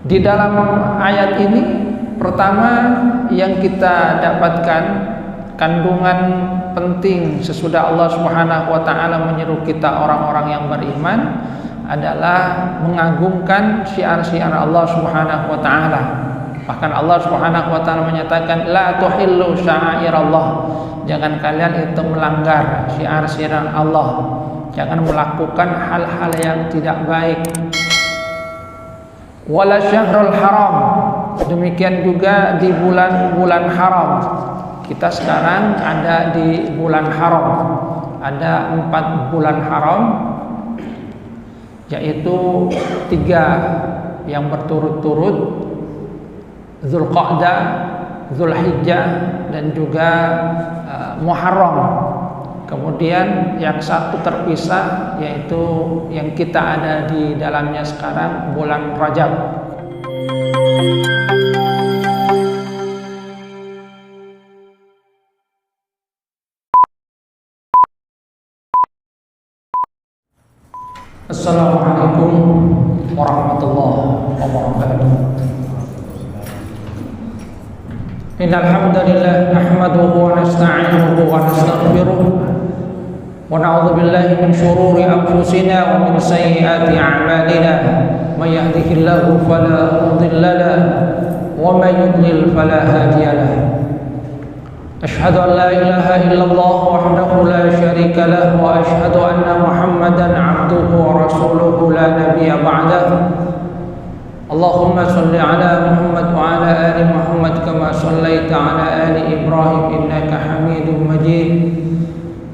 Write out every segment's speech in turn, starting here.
Di dalam ayat ini pertama yang kita dapatkan kandungan penting sesudah Allah Subhanahu wa taala menyeru kita orang-orang yang beriman adalah mengagungkan syiar-syiar Allah Subhanahu wa taala. Bahkan Allah Subhanahu wa taala menyatakan la tuhillu sya'airallah. Jangan kalian itu melanggar syiar-syiar Allah. Jangan melakukan hal-hal yang tidak baik. Wala syahrul haram. Demikian juga di bulan-bulan haram. Kita sekarang ada di bulan haram. Ada 4 bulan haram, yaitu 3 yang berturut-turut, Dzulqa'dah, Dzulhijjah, dan juga Muharram. Kemudian yang satu terpisah, yaitu yang kita ada di dalamnya sekarang, bulan Rajab. Assalamualaikum warahmatullahi wabarakatuh. Innal hamdalillah nahmaduhu wa nasta'inuhu wa nastaghfiruh wa na'udzu billahi min shururi anfusina wa min sayyiati a'malina. May yahdihillahu fala mudilla lahu wa may yudlil fala hadiya lahu. Ashhadu an la ilaha illallah wahdahu la syarika lahu wa ashhadu anna Muhammadan 'abduhu wa rasuluhu la nabiyya ba'dahu. Allahumma salli ala Muhammad wa ala ali Muhammad kama sallaita ala ali Ibrahim innaka Hamidum Majid.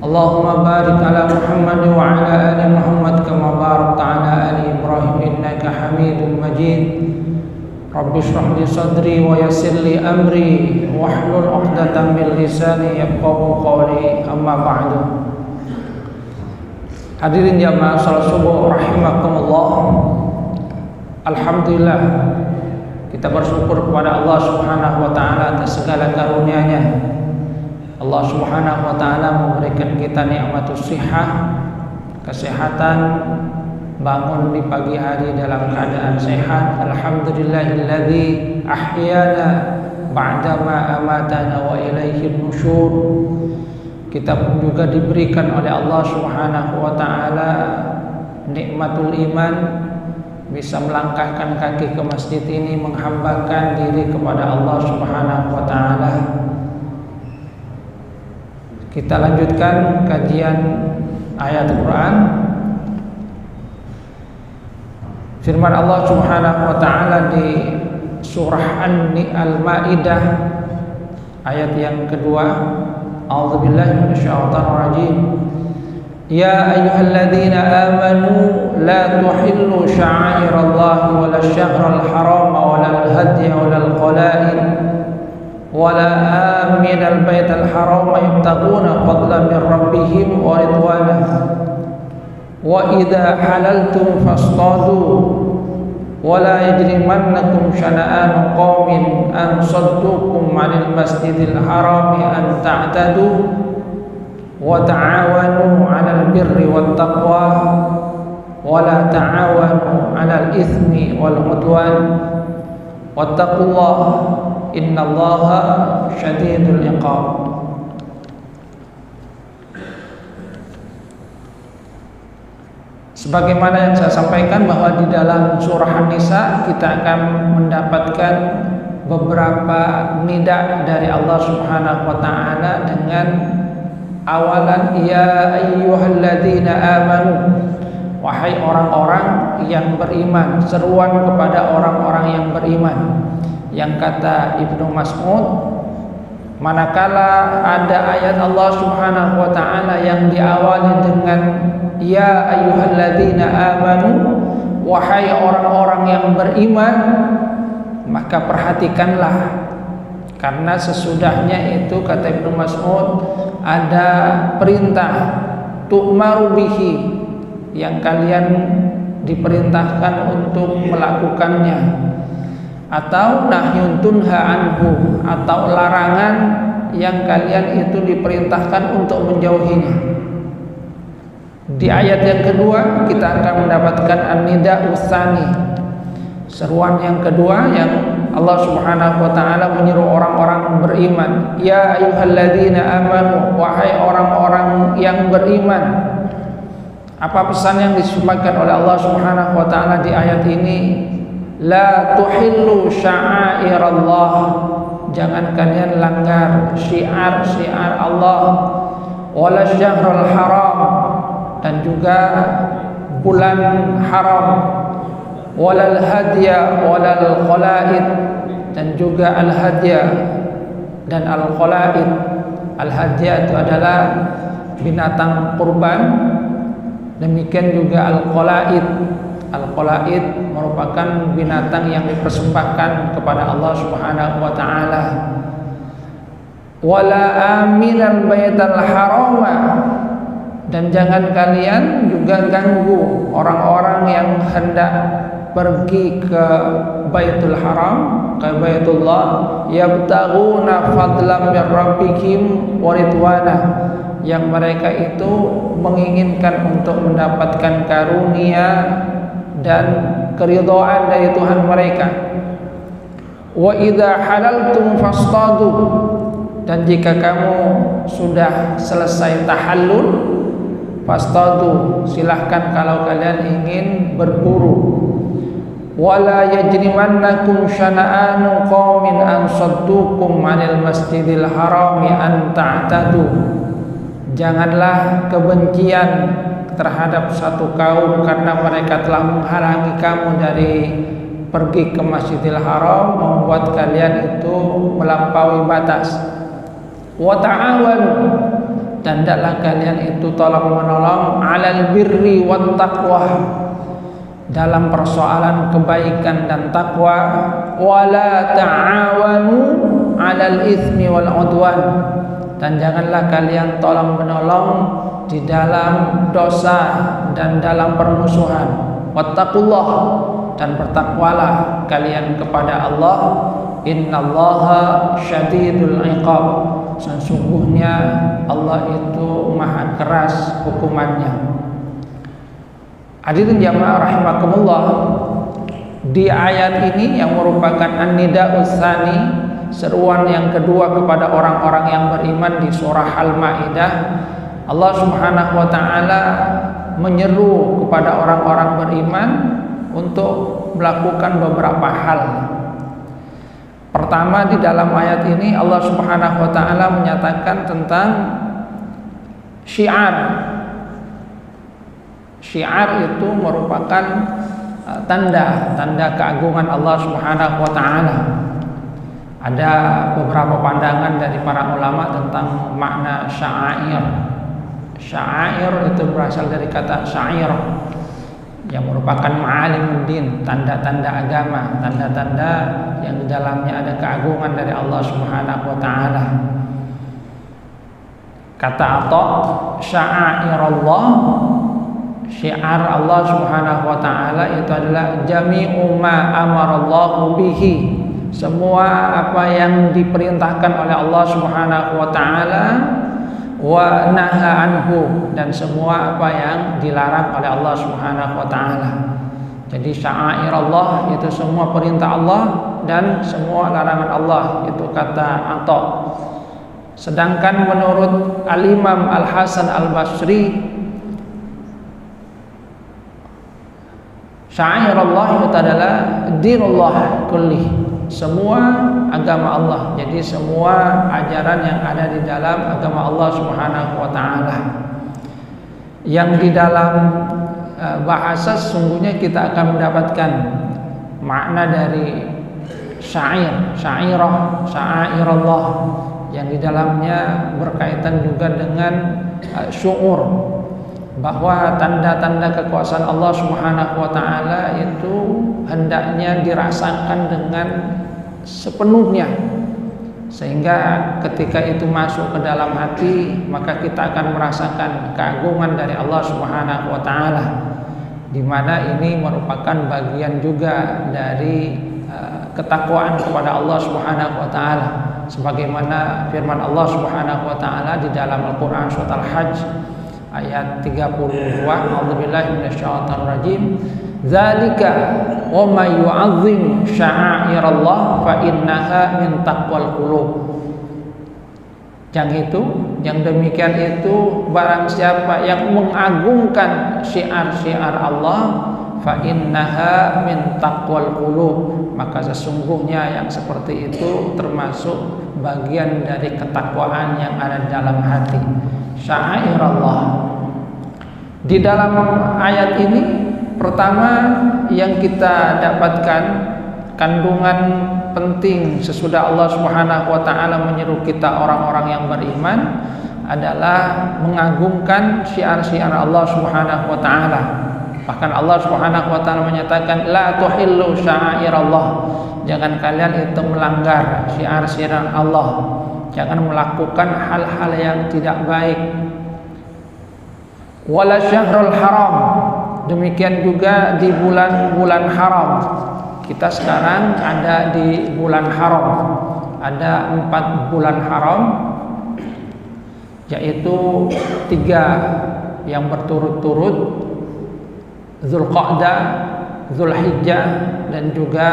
Allahumma barik ala Muhammad wa ala ali Muhammad kama barakta ala ali Ibrahim innaka Hamidum Majid. Rabbi shrah li sadri wa yassir li amri wahlul 'uqdatam min lisani yafqahu qawli, amma ba'du. Hadirin jamaah salat subuh rahimakumullah. Alhamdulillah, kita bersyukur kepada Allah Subhanahu wa taala atas segala karunia-Nya. Allah Subhanahu wa taala memberikan kita nikmatus shihah, kesehatan, bangun di pagi hari dalam keadaan sehat. Alhamdulillahilladzi ahyana ba'dama amatana wa ilaihin nusyur. Kita pun juga diberikan oleh Allah Subhanahu wa taala nikmatul iman, bisa melangkahkan kaki ke masjid ini, menghambakan diri kepada Allah Subhanahu wa taala. Kita lanjutkan kajian ayat Quran. Firman Allah Subhanahu wa taala di surah Al-Maidah ayat yang kedua. A'udzubillahi minasyaitonir rajim. Ya ayyuhalladzina amanu la tuhillu sya'airallahi wala syahral harama wala al-hadya wala al-qala'id wala aminal baital harama yabtaguna fadlan min rabbihim wa ridwanah wa idza halaltum fastadu wala yajrimannakum syana'anu qaumin an saddukum 'anil masjidil harami an ta'tadu wa ta'awanu 'alal birri wat taqwa wa la ta'awanu 'alal itsmi wal 'udwan wattaqullaha innallaha syadidul iqab. Sebagaimana yang saya sampaikan bahwa di dalam surah An-Nisa kita akan mendapatkan beberapa nida dari Allah Subhanahu wa taala dengan awalan ya ayyuhalladzina amanu, wahai orang-orang yang beriman, seruan kepada orang-orang yang beriman. Yang kata Ibnu Mas'ud, manakala ada ayat Allah Subhanahu wa taala yang diawali dengan ya ayyuhalladzina amanu, wahai orang-orang yang beriman, maka perhatikanlah, karena sesudahnya itu kata Ibnu Mas'ud ada perintah tu'maru bihi, yang kalian diperintahkan untuk melakukannya, atau nahyun tunha anhu, atau larangan yang kalian itu diperintahkan untuk menjauhinya. Di ayat yang kedua kita akan mendapatkan an-nida utsani, Seruan yang kedua yang Allah Subhanahu wa taala menyeru orang-orang beriman, ya ayyuhalladzina amanu, wahai orang-orang yang beriman. Apa pesan yang disampaikan oleh Allah Subhanahu wa taala di ayat ini? La tuhillu sya'airallah, jangan kalian langgar syiar-syiar Allah, wala syahrul haram, dan juga bulan haram, walal hadya walal qalaid, dan juga al hadya dan al qalaid. Al hadya itu adalah binatang kurban, demikian juga al qalaid. Al qalaid merupakan binatang yang dipersembahkan kepada Allah Subhanahu wa taala. Wala aminal baital harama, dan jangan kalian juga ganggu orang-orang yang hendak pergi ke Baitul Haram, ke Baitullah, yabtaghuna fadlan min rabbihim wa ridwana, yang mereka itu menginginkan untuk mendapatkan karunia dan keridhaan dari Tuhan mereka. Wa idza halaltum fastadu, dan jika kamu sudah selesai tahallul, fastadu, silahkan kalau kalian ingin berburu. Wala yajrimannakum syana'anu qaumin an saddukum 'anil masjidil harami an ta'tadu, janganlah kebencian terhadap satu kaum karena mereka telah menghalangi kamu dari pergi ke Masjidil Haram, membuat kalian itu melampaui batas. Wa ta'awanu, dan hendaklah kalian itu tolong menolong 'alal birri wat taqwa, dalam persoalan kebaikan dan takwa. Wala ta'awanu 'alal itsmi wal 'udwan, dan janganlah kalian tolong menolong di dalam dosa dan dalam permusuhan. Wattaqullah, dan bertakwalah kalian kepada Allah. Innallaha syadidul iqab, sesungguhnya Allah itu maha keras hukumannya. Hadirin jamaah rahimakumullah, di ayat ini yang merupakan an-nida'us tsani, seruan yang kedua kepada orang-orang yang beriman di surah Al-Maidah, Allah Subhanahu wa taala menyeru kepada orang-orang beriman untuk melakukan beberapa hal. Pertama, di dalam ayat ini Allah Subhanahu wa taala menyatakan tentang syiar. Syiar itu merupakan tanda keagungan Allah Subhanahu wa taala. Ada beberapa pandangan dari para ulama tentang makna sya'air. Sya'air itu berasal dari kata syair, yang merupakan ma'alimuddin, tanda-tanda agama, tanda-tanda yang di dalamnya ada keagungan dari Allah Subhanahu wa taala. Kata Atha, sya'airallah, syiar Allah Subhanahu wa taala itu adalah jami'u ma amarallahu bihi, semua apa yang diperintahkan oleh Allah Subhanahu wa taala, wa naha anhu, dan semua apa yang dilarang oleh Allah Subhanahu wa taala. Jadi sya'air Allah itu semua perintah Allah dan semua larangan Allah, itu kata Atha. Sedangkan menurut Al-Imam Al-Hasan Al-Basri, sya'air Allah itu adalah dinullah kulli, semua agama Allah. Jadi semua ajaran yang ada di dalam agama Allah Subhanahu wa taala. Yang di dalam bahasa sesungguhnya kita akan mendapatkan makna dari syair, syairah, sya'airallah, yang di dalamnya berkaitan juga dengan syuur, bahwa tanda-tanda kekuasaan Allah Subhanahu wa taala itu hendaknya dirasakan dengan sepenuhnya, sehingga ketika itu masuk ke dalam hati maka kita akan merasakan keagungan dari Allah Subhanahu wa taala, di mana ini merupakan bagian juga dari ketakwaan kepada Allah Subhanahu wa taala, sebagaimana firman Allah Subhanahu wa taala di dalam Al-Qur'an surat Al-Hajj ayat 32, a'udzubillahi minasyaitonir rajim, Dzalika wa may yu'azzim sya'airallah fa innaha min taqwal qulub. Yang demikian itu barang siapa yang mengagungkan syiar-syiar Allah, fa innaha min taqwal qulub, maka sesungguhnya yang seperti itu termasuk bagian dari ketakwaan yang ada di dalam hati. Syair Allah. Di dalam ayat ini pertama yang kita dapatkan kandungan penting sesudah Allah Subhanahu wa taala menyeru kita orang-orang yang beriman adalah mengagungkan syiar-syiar Allah Subhanahu wa taala. Bahkan Allah Subhanahu wa taala menyatakan la tuhillu sya'airallah. Jangan kalian itu melanggar syiar-syiar Allah. Jangan melakukan hal-hal yang tidak baik. Wala syahrul haram. Demikian juga di bulan-bulan haram. Kita sekarang ada di bulan haram. Ada 4 bulan haram, yaitu 3 yang berturut-turut, Dzulqa'dah, Dzulhijjah, dan juga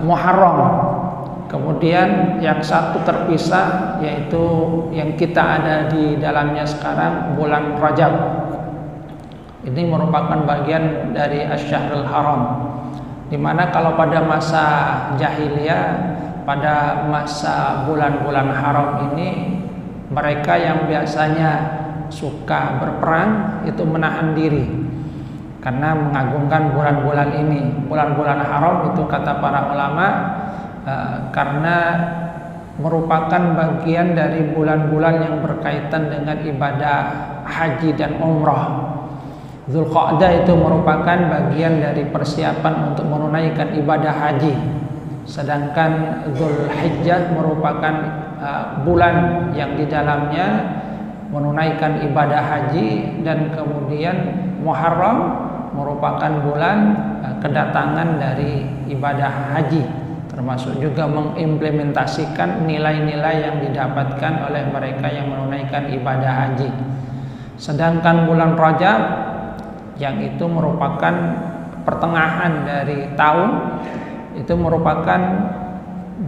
Muharram. Kemudian yang satu terpisah, yaitu yang kita ada di dalamnya sekarang, bulan Rajab. Ini merupakan bagian dari Asy-Syahrul Haram, di mana kalau pada masa jahiliyah, pada masa bulan-bulan haram ini, mereka yang biasanya suka berperang itu menahan diri karena mengagungkan bulan-bulan ini. Bulan-bulan haram itu kata para ulama karena merupakan bagian dari bulan-bulan yang berkaitan dengan ibadah haji dan umrah. Dzulqa'dah itu merupakan bagian dari persiapan untuk menunaikan ibadah haji, sedangkan Dzulhijjah merupakan bulan yang di dalamnya menunaikan ibadah haji, dan kemudian Muharram merupakan bulan kedatangan dari ibadah haji, termasuk juga mengimplementasikan nilai-nilai yang didapatkan oleh mereka yang menunaikan ibadah haji. Sedangkan bulan Rajab yang itu merupakan pertengahan dari tahun, itu merupakan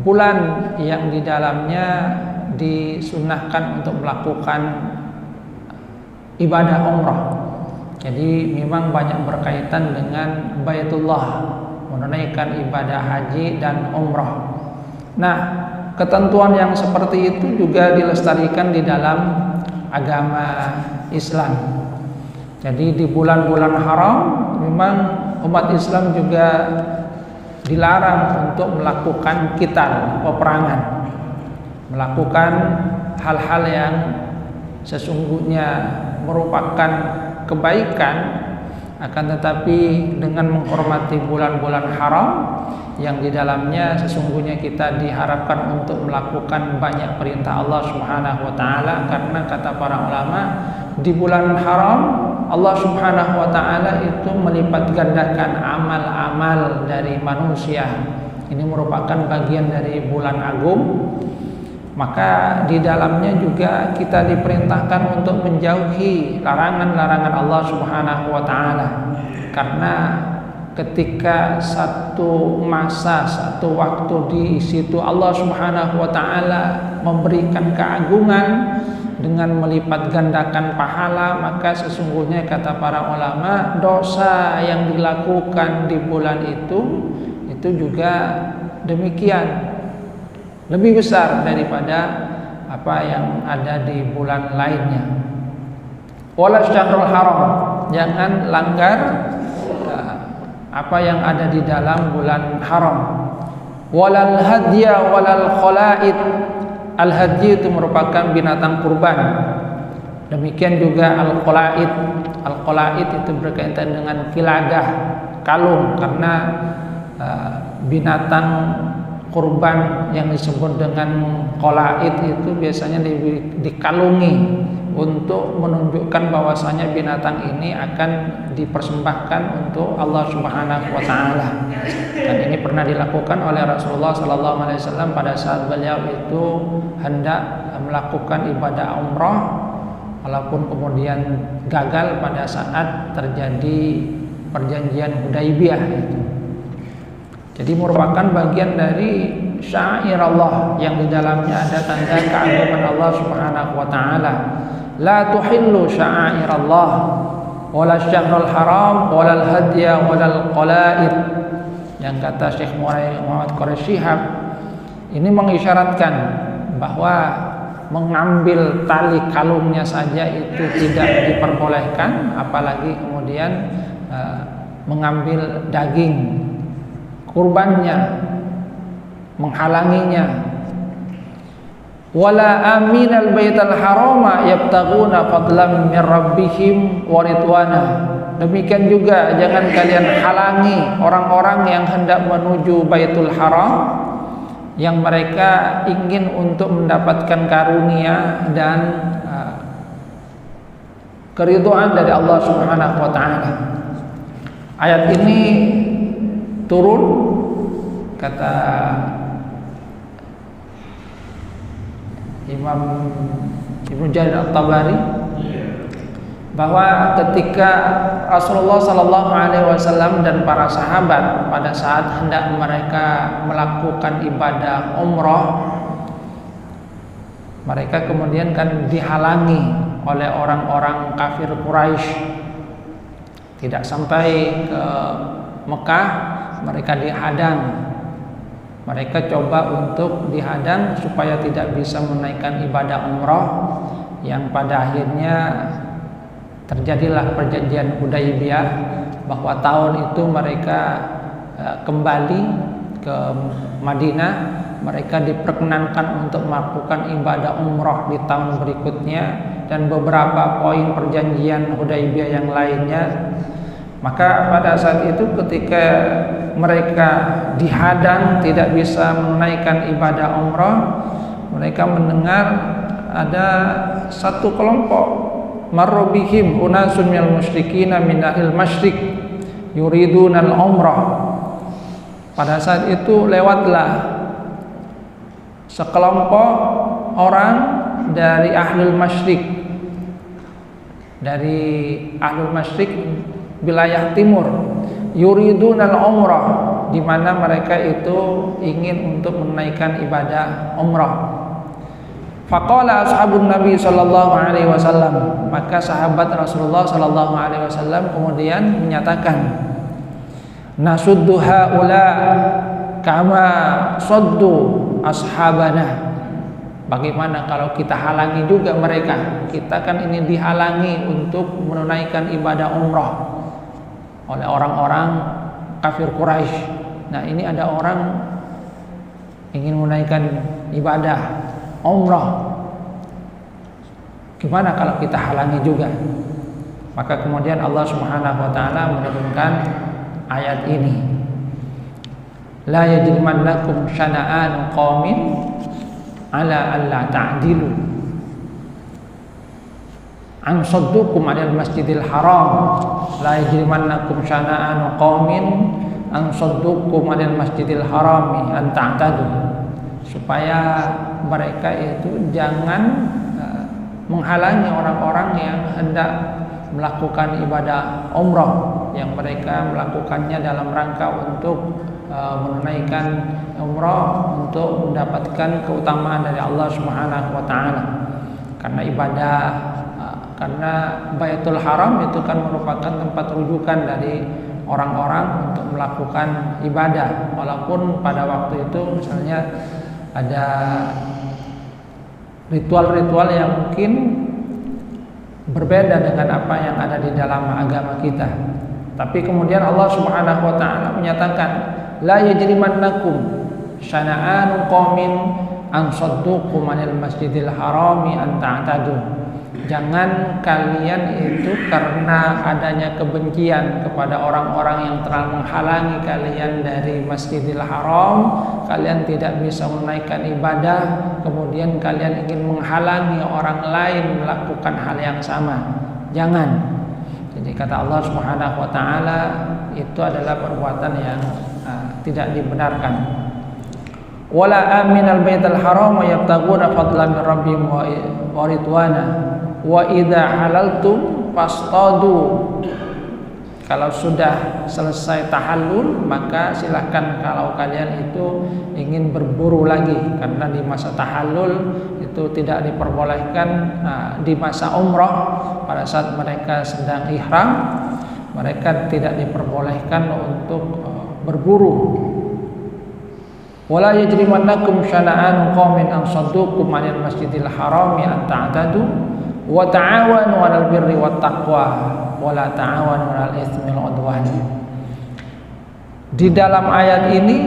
bulan yang di dalamnya disunahkan untuk melakukan ibadah umrah. Jadi memang banyak berkaitan dengan Baitullah, menunaikan ibadah haji dan umrah. Nah, ketentuan yang seperti itu juga dilestarikan di dalam agama Islam. Jadi di bulan-bulan haram memang umat Islam juga dilarang untuk melakukan qital, peperangan, melakukan hal-hal yang sesungguhnya merupakan kebaikan, akan tetapi dengan menghormati bulan-bulan haram yang di dalamnya sesungguhnya kita diharapkan untuk melakukan banyak perintah Allah Subhanahu wa taala, karena kata para ulama di bulan haram Allah Subhanahu wa taala itu melipat gandakan amal-amal dari manusia. Ini merupakan bagian dari bulan agung. Maka di dalamnya juga kita diperintahkan untuk menjauhi larangan-larangan Allah Subhanahu wa taala. Karena ketika satu masa, satu waktu di situ Allah Subhanahu wa taala memberikan keagungan dengan melipat gandakan pahala, maka sesungguhnya kata para ulama dosa yang dilakukan di bulan itu juga demikian lebih besar daripada apa yang ada di bulan lainnya. Wala syahrul haram, jangan langgar apa yang ada di dalam bulan haram. Walal hadya walal khalaid. Al-hadyi itu merupakan binatang kurban. Demikian juga al-qalaid. Al-qalaid itu berkaitan dengan kiladah, kalung, karena binatang kurban yang disebut dengan qalaid itu biasanya dikalungi untuk menunjukkan bahwasanya binatang ini akan dipersembahkan untuk Allah Subhanahu wa taala. Dan ini pernah dilakukan oleh Rasulullah sallallahu alaihi wasallam pada saat beliau itu hendak melakukan ibadah umrah, walaupun kemudian gagal pada saat terjadi perjanjian Hudaibiyah itu. Jadi merupakan bagian dari syair Allah yang di dalamnya ada tanda keagungan Allah Subhanahu wa taala. La tuhillu sya'air Allah wala syahrul haram wala al-hadya wala al-qala'id. Yang kata Syekh Muhammad Quraisy Shihab ini mengisyaratkan bahwa mengambil tali kalungnya saja itu tidak diperbolehkan, apalagi kemudian mengambil daging kurbannya, menghalanginya. Wala aminal baital harama yabtaguna fadlan min rabbihim wa ridwana. Demikian juga jangan kalian halangi orang-orang yang hendak menuju Baitul Haram yang mereka ingin untuk mendapatkan karunia dan keridhaan dari Allah Subhanahu wa taala. Ayat ini turun, kata Imam Ibnu Jarir At-Tabari, bahwa ketika Rasulullah Sallallahu Alaihi Wasallam dan para sahabat pada saat hendak mereka melakukan ibadah umroh, mereka kemudian kan dihalangi oleh orang-orang kafir Quraisy, tidak sampai ke Mekah, mereka dihadang. Mereka coba untuk dihadang supaya tidak bisa menaikkan ibadah umroh, yang pada akhirnya terjadilah perjanjian Hudaibiyah, bahwa tahun itu mereka kembali ke Madinah, mereka diperkenankan untuk melakukan ibadah umroh di tahun berikutnya, dan beberapa poin perjanjian Hudaibiyah yang lainnya. Maka pada saat itu ketika mereka dihadang tidak bisa menunaikan ibadah umroh, mereka mendengar ada satu kelompok, marru bihim unasun minal musyrikina min ahlil masyriq yuridunal umrah. Pada saat itu lewatlah sekelompok orang dari ahlul masyriq, dari ahlul masyriq wilayah timur, yuridunal umrah, di mana mereka itu ingin untuk menaikkan ibadah umrah. Faqala ashabun Nabi sallallahu alaihi wasallam, maka sahabat Rasulullah sallallahu alaihi wasallam kemudian menyatakan, nasuddu haula kama saddu ashabana. Bagaimana kalau kita halangi juga mereka? Kita kan ini dihalangi untuk menunaikan ibadah umrah oleh orang-orang kafir Quraisy. Nah, ini ada orang ingin menunaikan ibadah umrah, gimana kalau kita halangi juga? Maka kemudian Allah Subhanahu wa taala menurunkan ayat ini, la yajrimannakum syana'an qaumin ala alla ta'dilu an saddukum 'anil masjidil haram, la yajrimannakum syana'an qaumin an saddukum 'anil masjidil harami an ta'tadu, supaya mereka itu jangan menghalangi orang-orang yang hendak melakukan ibadah umrah, yang mereka melakukannya dalam rangka untuk menunaikan umrah untuk mendapatkan keutamaan dari Allah Subhanahu wa taala. Karena ibadah, karena Baitul Haram itu kan merupakan tempat rujukan dari orang-orang untuk melakukan ibadah, walaupun pada waktu itu misalnya ada ritual-ritual yang mungkin berbeda dengan apa yang ada di dalam agama kita. Tapi kemudian Allah Subhanahu wa taala menyatakan, la yajrimannakum syana'anu qaumin an saddukum 'anil masjidil harami an ta'tadu. Jangan kalian itu karena adanya kebencian kepada orang-orang yang telah menghalangi kalian dari Masjidil Haram, kalian tidak bisa menaikkan ibadah, kemudian kalian ingin menghalangi orang lain melakukan hal yang sama. Jangan. Jadi kata Allah Subhanahu wa taala, itu adalah perbuatan yang tidak dibenarkan. Wala aminal baital haram yabtaguna fadlan min rabbihim wa ridwana wa idza halaltum fastadu Kalau sudah selesai tahallul, maka silahkan kalau kalian itu ingin berburu lagi, karena di masa tahallul itu tidak diperbolehkan. Di masa umrah pada saat mereka sedang ihram, mereka tidak diperbolehkan untuk berburu. Wala yajrimannakum syana'anu qaumin an saddukum 'anil masjidil harami an ta'tadu wa ta'awanu 'alal birri wat taqwa wa la ta'awanu 'alal itsmi wal 'udwan. Di dalam ayat ini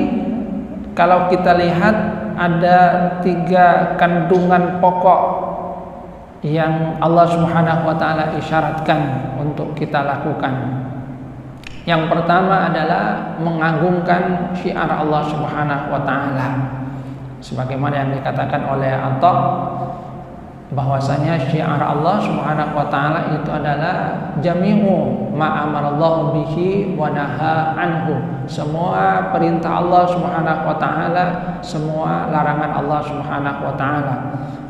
kalau kita lihat ada 3 kandungan pokok yang Allah Subhanahu wa taala isyaratkan untuk kita lakukan. Yang pertama adalah mengagungkan syiar Allah Subhanahu wa taala. Sebagaimana yang dikatakan oleh Atha, bahwasanya syiar Allah Subhanahu wa taala itu adalah jami'u ma amarallahu bihi wa naha anhu. Semua perintah Allah Subhanahu wa taala, semua larangan Allah Subhanahu wa taala.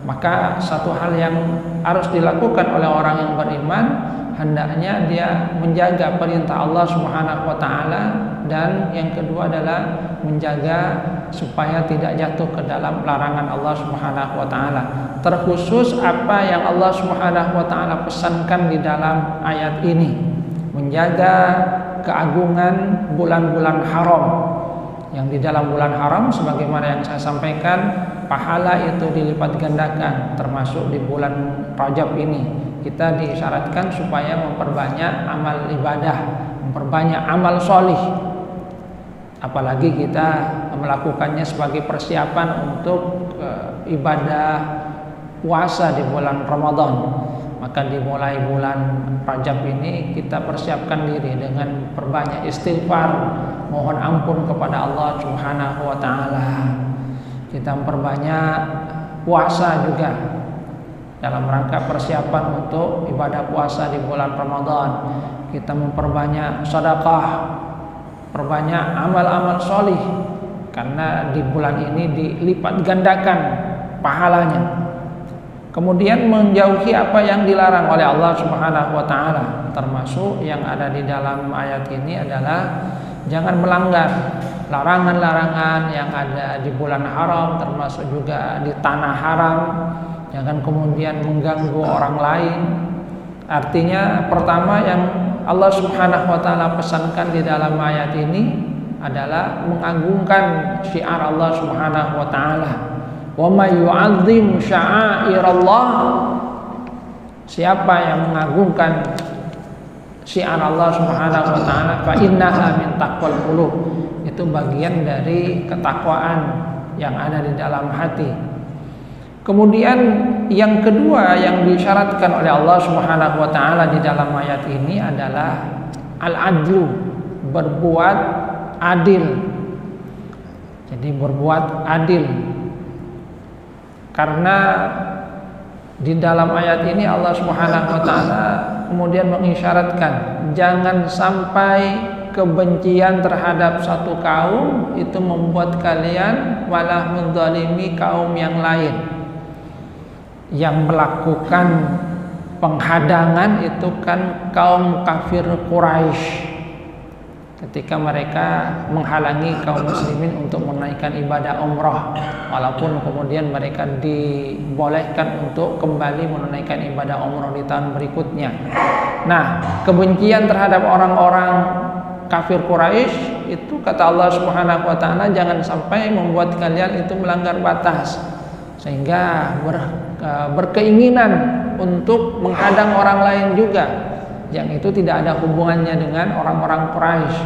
Maka satu hal yang harus dilakukan oleh orang yang beriman, hendaknya dia menjaga perintah Allah Subhanahu wa taala, dan yang kedua adalah menjaga supaya tidak jatuh ke dalam larangan Allah Subhanahu wa taala. Terkhusus apa yang Allah Subhanahu wa taala pesankan di dalam ayat ini, menjaga keagungan bulan-bulan haram. Yang di dalam bulan haram sebagaimana yang saya sampaikan, pahala itu dilipat gandakan, termasuk di bulan Rajab ini. Kita disyaratkan supaya memperbanyak amal ibadah, memperbanyak amal solih. Apalagi kita melakukannya sebagai persiapan untuk ibadah puasa di bulan Ramadan. Maka dimulai bulan Rajab ini kita persiapkan diri dengan perbanyak istighfar, mohon ampun kepada Allah Subhanahu wa taala. Kita memperbanyak puasa juga dalam rangka persiapan untuk ibadah puasa di bulan Ramadan. Kita memperbanyak sedekah, perbanyak amal-amal solih, karena di bulan ini dilipat gandakan pahalanya. Kemudian menjauhi apa yang dilarang oleh Allah Subhanahu wa taala, termasuk yang ada di dalam ayat ini adalah jangan melanggar larangan-larangan yang ada di bulan haram, termasuk juga di tanah haram. Jangan kemudian mengganggu orang lain. Artinya pertama yang Allah Subhanahu wa taala pesankan di dalam ayat ini adalah mengagungkan syiar Allah Subhanahu wa taala. Wa may yu'azzim sya'airallah, siapa yang mengagungkan syiar Allah Subhanahu wa taala, fa innaha min taqwal qulub, itu bagian dari ketakwaan yang ada di dalam hati. Kemudian yang kedua yang disyaratkan oleh Allah Subhanahu wa taala di dalam ayat ini adalah al-adlu, berbuat adil. Jadi berbuat adil. Karena di dalam ayat ini Allah Subhanahu wa taala kemudian mengisyaratkan jangan sampai kebencian terhadap satu kaum itu membuat kalian malah menzalimi kaum yang lain. Yang melakukan penghadangan itu kan kaum kafir Quraisy, ketika mereka menghalangi kaum muslimin untuk menaikkan ibadah umrah, walaupun kemudian mereka dibolehkan untuk kembali menunaikan ibadah umrah di tahun berikutnya. Nah, kebencian terhadap orang-orang kafir Quraisy itu kata Allah Subhanahu wa taala jangan sampai membuat kalian itu melanggar batas sehingga berkeinginan untuk menghadang orang lain juga yang itu tidak ada hubungannya dengan orang-orang Quraisy.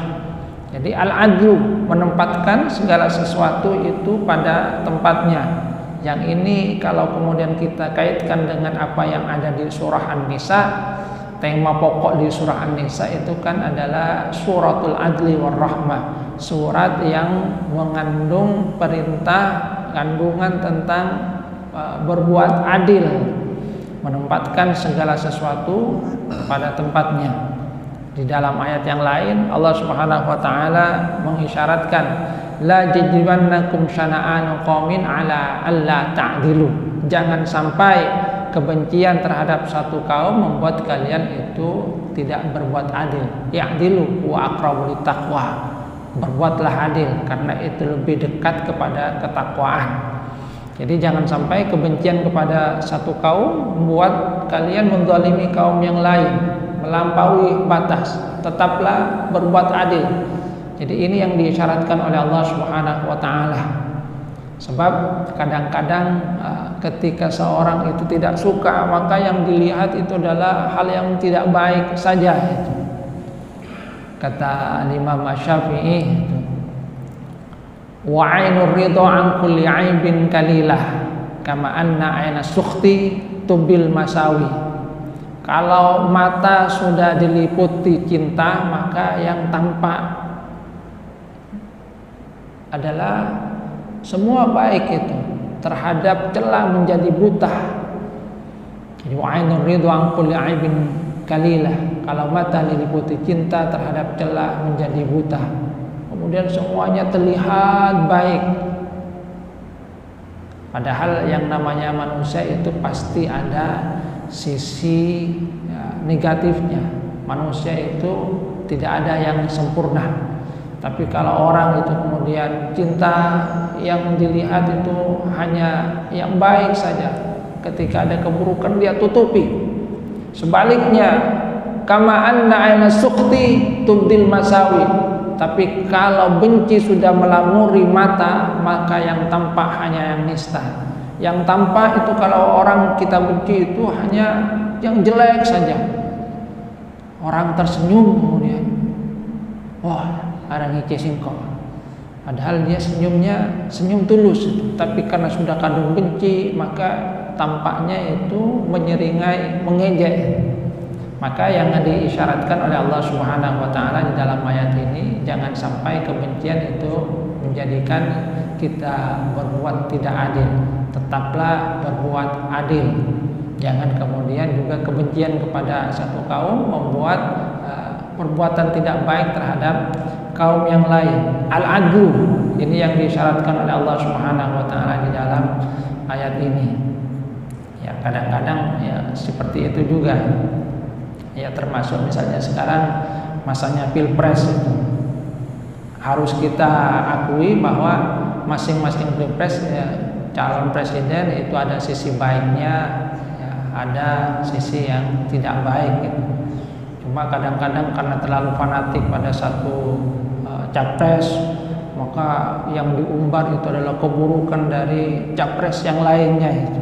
Jadi al-adlu, menempatkan segala sesuatu itu pada tempatnya. Yang ini kalau kemudian kita kaitkan dengan apa yang ada di surah An-Nisa, tema pokok di surah An-Nisa itu kan adalah suratul adli war rahmah, surat yang mengandung perintah kandungan tentang berbuat adil, menempatkan segala sesuatu pada tempatnya. Di dalam ayat yang lain Allah Subhanahu wa taala mengisyaratkan la yajrimannakum syana'anu qaumin ala alla ta'dilu. Jangan sampai kebencian terhadap satu kaum membuat kalian itu tidak berbuat adil. Ya'dilu wa aqrabu littaqwa. Berbuatlah adil karena itu lebih dekat kepada ketakwaan. Jadi jangan sampai kebencian kepada satu kaum membuat kalian menzalimi kaum yang lain, melampaui batas. Tetaplah berbuat adil. Jadi ini yang disyaratkan oleh Allah Subhanahu wa taala. Sebab kadang-kadang ketika seorang itu tidak suka, maka yang dilihat itu adalah hal yang tidak baik saja. Kata Imam Syafi'i, wa 'ainur ridha 'an kulli 'aibin kalilah kama anna 'aina sukhti tubil masawi. Kalau mata sudah diliputi cinta, maka yang tampak adalah semua baik itu terhadap celah menjadi buta. Jadi wa 'ainur ridha 'an kulli 'aibin kalilah. Kalau mata diliputi cinta terhadap celah menjadi buta. Kemudian semuanya terlihat baik. Padahal yang namanya manusia itu pasti ada sisi negatifnya. Manusia itu tidak ada yang sempurna. Tapi kalau orang itu kemudian cinta, yang dilihat itu hanya yang baik saja. Ketika ada keburukan dia tutupi. Sebaliknya, kama anna 'aina sukhti tubdil masawi. Tapi kalau benci sudah melamuri mata, maka yang tampak hanya yang nista. Yang tampak itu kalau orang kita benci itu hanya yang jelek saja. Orang tersenyum kemudian, wah, ada ngece singkong. Padahal dia senyumnya senyum tulus itu. Tapi karena sudah kandung benci, maka tampaknya itu menyeringai, mengejek. Maka yang diisyaratkan oleh Allah Subhanahu wa taala di dalam ayat ini, jangan sampai kebencian itu menjadikan kita berbuat tidak adil. Tetaplah berbuat adil. Jangan kemudian juga kebencian kepada satu kaum membuat perbuatan tidak baik terhadap kaum yang lain. Al-adlu ini yang disyaratkan oleh Allah Subhanahu wa taala di dalam ayat ini. Ya, kadang-kadang ya seperti itu juga. Ya, termasuk misalnya sekarang masanya pilpres itu. Harus kita akui bahwa masing-masing pilpres ya, calon presiden itu ada sisi baiknya, ya, ada sisi yang tidak baik gitu. Cuma kadang-kadang karena terlalu fanatik pada satu capres, maka yang diumbar itu adalah keburukan dari capres yang lainnya itu.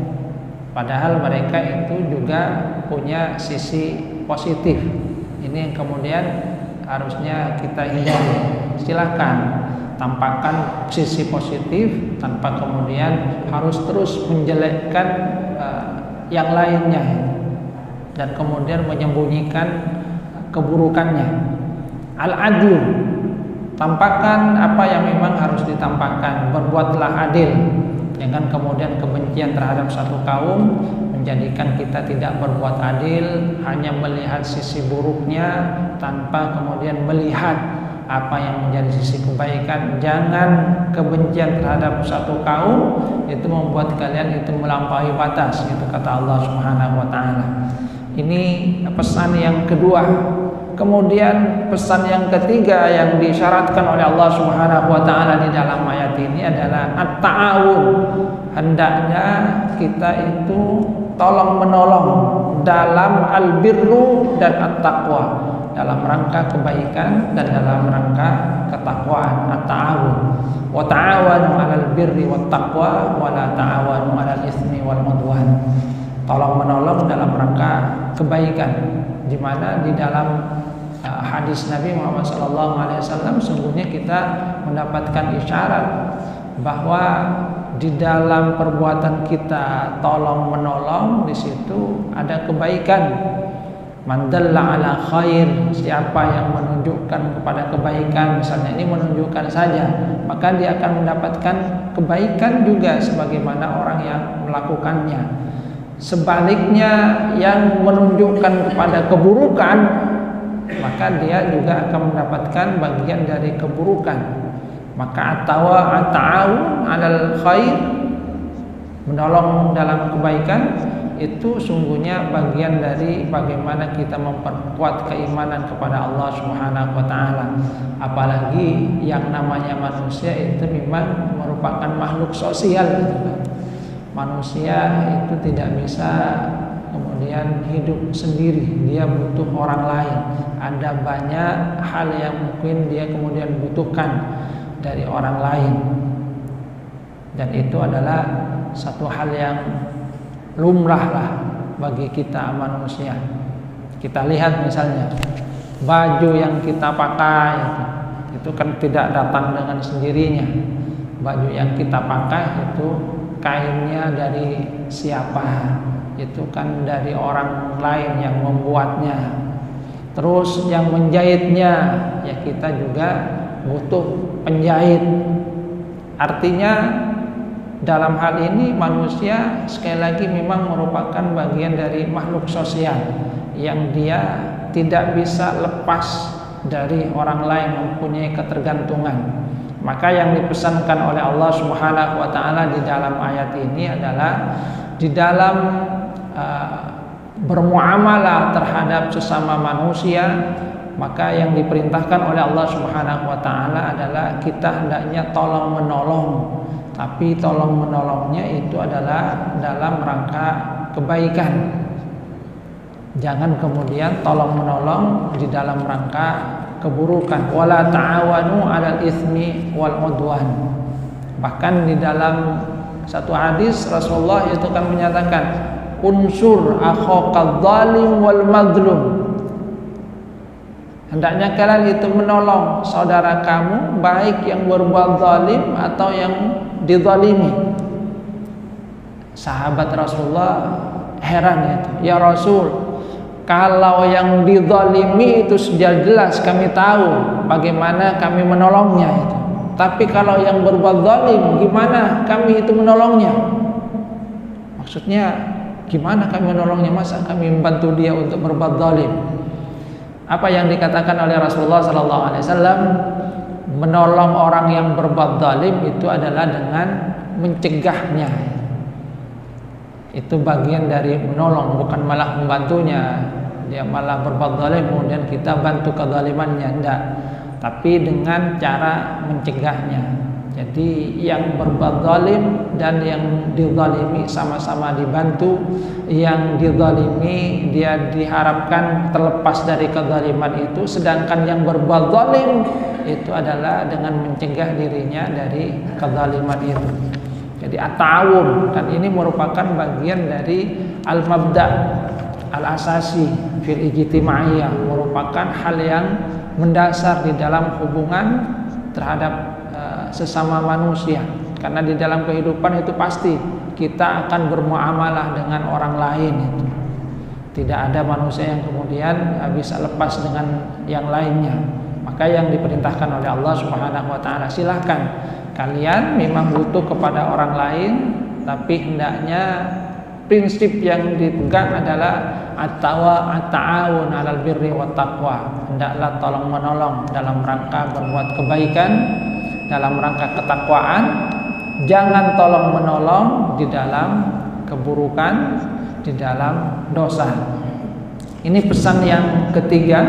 Padahal mereka itu juga punya sisi positif. Ini yang kemudian harusnya kita hindari. Silakan tampakkan sisi positif tanpa kemudian harus terus menjelekkan yang lainnya dan kemudian menyembunyikan keburukannya. Al-adlu, tampakkan apa yang memang harus ditampakkan. Berbuatlah adil. Jangan kemudian kebencian terhadap satu kaum menjadikan kita tidak berbuat adil, hanya melihat sisi buruknya tanpa kemudian melihat apa yang menjadi sisi kebaikan. Jangan kebencian terhadap satu kaum itu membuat kalian itu melampaui batas, itu kata Allah Subhanahu wa taala. Ini pesan yang kedua. Kemudian pesan yang ketiga yang disyaratkan oleh Allah Subhanahu wa taala di dalam ayat ini adalah at-ta'awun. Hendaknya kita itu tolong menolong dalam al-birru dan at-taqwa, dalam rangka kebaikan dan dalam rangka ketakwaan. At-ta'awun. Wa ta'awanu 'alal birri wat taqwa wa la ta'awanu 'alal itsmi wal 'udwan. Tolong menolong dalam rangka kebaikan, di mana di dalam hadis Nabi Muhammad SAW sungguhnya kita mendapatkan isyarat bahwa di dalam perbuatan kita tolong menolong di situ ada kebaikan. Man dalla ala khair, siapa yang menunjukkan kepada kebaikan, misalnya ini menunjukkan saja, maka dia akan mendapatkan kebaikan juga sebagaimana orang yang melakukannya. Sebaliknya yang menunjukkan kepada keburukan, maka dia juga akan mendapatkan bagian dari keburukan. Maka at-ta'awun 'alal khair, menolong dalam kebaikan, itu sungguhnya bagian dari bagaimana kita memperkuat keimanan kepada Allah Subhanahu wa taala. Apalagi yang namanya manusia itu memang merupakan makhluk sosial gitu kan. Manusia itu tidak bisa kemudian hidup sendiri, dia butuh orang lain. Ada banyak hal yang mungkin dia kemudian butuhkan dari orang lain, dan itu adalah satu hal yang lumrah lah bagi kita manusia. Kita lihat misalnya baju yang kita pakai itu kan tidak datang dengan sendirinya. Baju yang kita pakai itu kainnya dari siapa? Itu kan dari orang lain yang membuatnya. Terus yang menjahitnya ya kita juga butuh penjahit. Artinya dalam hal ini manusia sekali lagi memang merupakan bagian dari makhluk sosial yang dia tidak bisa lepas dari orang lain, mempunyai ketergantungan. Maka yang dipesankan oleh Allah Subhanahu wa taala di dalam ayat ini adalah di dalam bermuamalah terhadap sesama manusia, maka yang diperintahkan oleh Allah Subhanahu wa taala adalah kita hendaknya tolong menolong. Tapi tolong menolongnya itu adalah dalam rangka kebaikan. Jangan kemudian tolong menolong di dalam rangka keburukan. Wala ta'awanu 'alal itsmi wal 'udwan. Bahkan di dalam satu hadis Rasulullah itu kan menyatakan unsur akhaka zalim wal mazlum. Hendaknya kalian itu menolong saudara kamu, baik yang berbuat zalim atau yang dizalimi. Sahabat Rasulullah heran itu, ya Rasul, kalau yang dizalimi itu sudah jelas kami tahu bagaimana kami menolongnya itu. Tapi kalau yang berbuat zalim, gimana kami itu menolongnya? Maksudnya gimana kami menolongnya? Masa kami membantu dia untuk berbuat zalim? Apa yang dikatakan oleh Rasulullah SAW, menolong orang yang berbuat zalim itu adalah dengan mencegahnya. Itu bagian dari menolong, bukan malah membantunya. Dia malah berbuat zalim kemudian kita bantu kezalimannya, enggak. Tapi dengan cara mencegahnya. Jadi yang berbuat zalim dan yang dizalimi sama-sama dibantu. Yang dizalimi dia diharapkan terlepas dari kezaliman itu, sedangkan yang berbuat zalim itu adalah dengan mencegah dirinya dari kezaliman itu. Jadi at-ta'awun, dan ini merupakan bagian dari al-mabda' al-asasi fil ijtimaiyah, merupakan hal yang mendasar di dalam hubungan terhadap sesama manusia. Karena di dalam kehidupan itu pasti kita akan bermuamalah dengan orang lain itu. Tidak ada manusia yang kemudian bisa lepas dengan yang lainnya. Maka yang diperintahkan oleh Allah Subhanahu wa taala, silahkan kalian memang butuh kepada orang lain, tapi hendaknya prinsip yang dipegang adalah at-ta'awun 'alal birri wat taqwa. Hendaklah tolong menolong dalam rangka berbuat kebaikan, dalam rangka ketakwaan. Jangan tolong menolong di dalam keburukan, di dalam dosa. Ini pesan yang ketiga.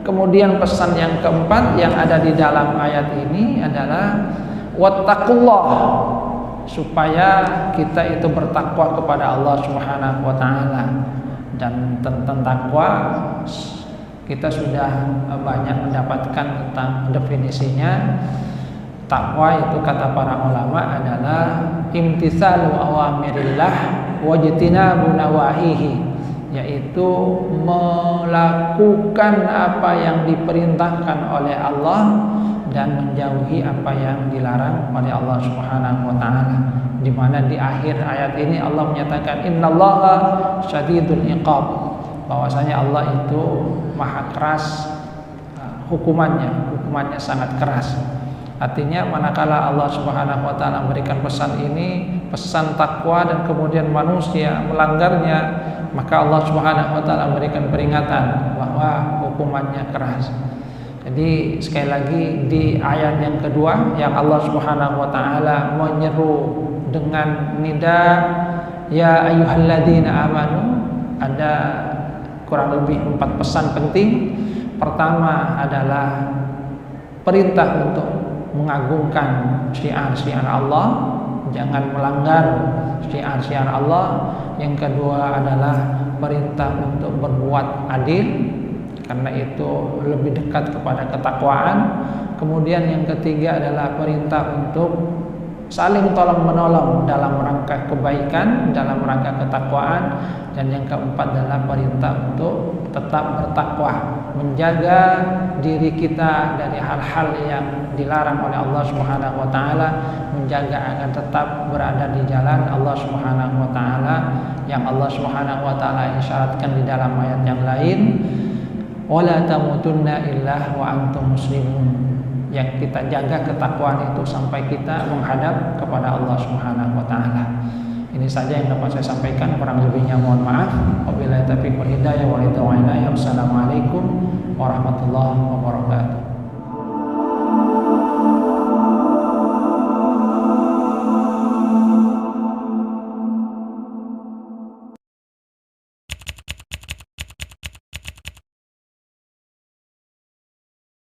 Kemudian pesan yang keempat yang ada di dalam ayat ini adalah wattaqullah, supaya kita itu bertakwa kepada Allah Subhanahu wa taala. Dan tentang takwa kita sudah banyak mendapatkan tentang definisinya. Takwa itu kata para ulama adalah imtitsalu awamirillah wajtinabu nawahihi, yaitu melakukan apa yang diperintahkan oleh Allah dan menjauhi apa yang dilarang oleh Allah Subhanahu wa taala. Di mana di akhir ayat ini Allah menyatakan innallaha syadidul iqab, bahwasanya Allah itu maha keras hukumannya sangat keras. Artinya manakala Allah Subhanahu wa taala memberikan pesan ini, pesan takwa, dan kemudian manusia melanggarnya, maka Allah Subhanahu wa taala memberikan peringatan bahwa hukumannya keras. Jadi sekali lagi di ayat yang kedua yang Allah Subhanahu wa taala menyeru dengan nida ya ayyuhalladzina amanu, ada kurang lebih 4 pesan penting. Pertama adalah perintah untuk mengagungkan syiar-syiar Allah, jangan melanggar syiar-syiar Allah. Yang kedua adalah perintah untuk berbuat adil, karena itu lebih dekat kepada ketakwaan. Kemudian yang ketiga adalah perintah untuk saling tolong menolong dalam rangka kebaikan, dalam rangka ketakwaan. Dan yang keempat adalah perintah untuk tetap bertakwa, menjaga diri kita dari hal-hal yang dilarang oleh Allah Subhanahu wa taala, menjaga agar tetap berada di jalan Allah Subhanahu wa taala yang Allah Subhanahu wa taala isyaratkan di dalam ayat yang lain, wala tamutunna illa wa antum muslimun. Yang kita jaga ketakwaan itu sampai kita menghadap kepada Allah Subhanahu wa taala. Ini saja yang dapat saya sampaikan, kurang lebihnya mohon maaf. Wabillahi taufiq wal hidayah. Wassalamualaikum warahmatullahi wabarakatuh.